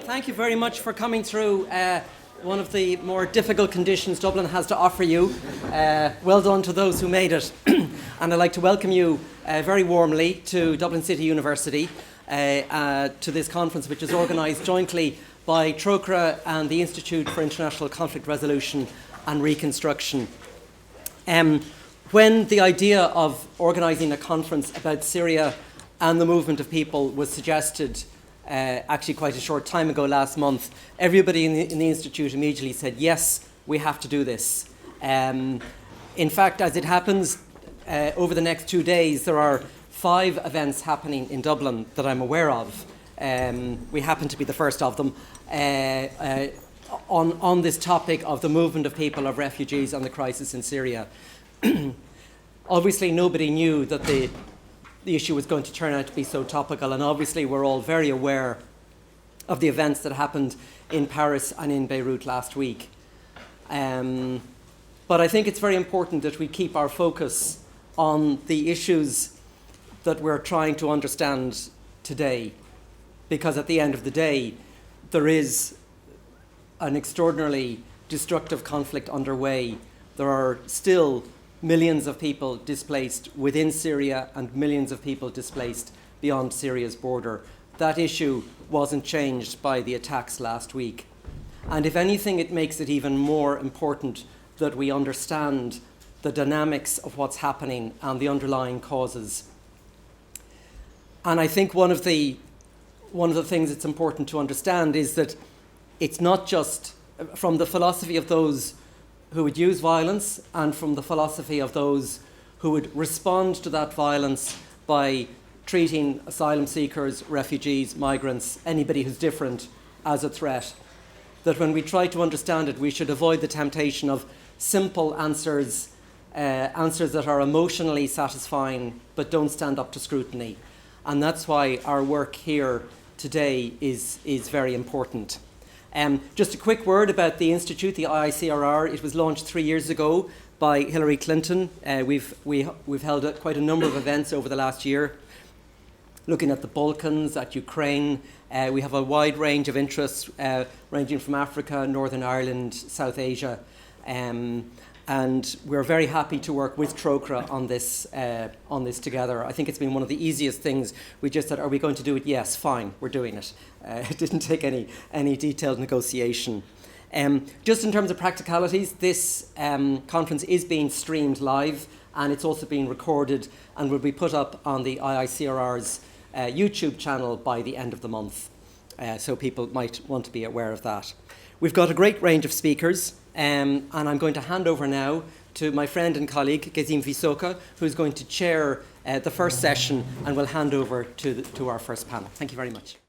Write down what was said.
Thank you very much for coming through one of the more difficult conditions Dublin has to offer you. Well done to those who made it. And I'd like to welcome you very warmly to Dublin City University to this conference, which is organised jointly by Trócaire and the Institute for International Conflict Resolution and Reconstruction. When the idea of organising a conference about Syria and the movement of people was suggested actually quite a short time ago last month, everybody in the Institute immediately said, yes, we have to do this. In fact, as it happens, over the next 2 days, there are 5 events happening in Dublin that I'm aware of. We happen to be the first of them on this topic of the movement of people, of refugees and the crisis in Syria. Obviously, nobody knew that the issue was going to turn out to be so topical, and obviously we're all very aware of the events that happened in Paris and in Beirut last week. But I think it's very important that we keep our focus on the issues that we're trying to understand today, because at the end of the day, there is an extraordinarily destructive conflict underway. There are still millions of people displaced within Syria and millions of people displaced beyond Syria's border. That issue wasn't changed by the attacks last week. And if anything, it makes it even more important that we understand the dynamics of what's happening and the underlying causes. And I think one of the things it's important to understand is that it's not just from the philosophy of those who would use violence and from the philosophy of those who would respond to that violence by treating asylum seekers, refugees, migrants, anybody who's different as a threat, that when we try to understand it, we should avoid the temptation of simple answers, answers that are emotionally satisfying but don't stand up to scrutiny. And that's why our work here today is very important. Just a quick word about the Institute, the IICRR. It was launched 3 years ago by Hillary Clinton. We've held quite a number of events over the last year, looking at the Balkans, at Ukraine. We have a wide range of interests, ranging from Africa, Northern Ireland, South Asia. And we're very happy to work with Trócaire on this together. I think it's been one of the easiest things. We just said, are we going to do it? Yes, fine, we're doing it. It didn't take any detailed negotiation. Just in terms of practicalities, this conference is being streamed live, and it's also being recorded and will be put up on the IICRR's YouTube channel by the end of the month. So people might want to be aware of that. We've got a great range of speakers, and I'm going to hand over now to my friend and colleague, Gezim Visoka, who's going to chair the first session, and will hand over to our first panel. Thank you very much.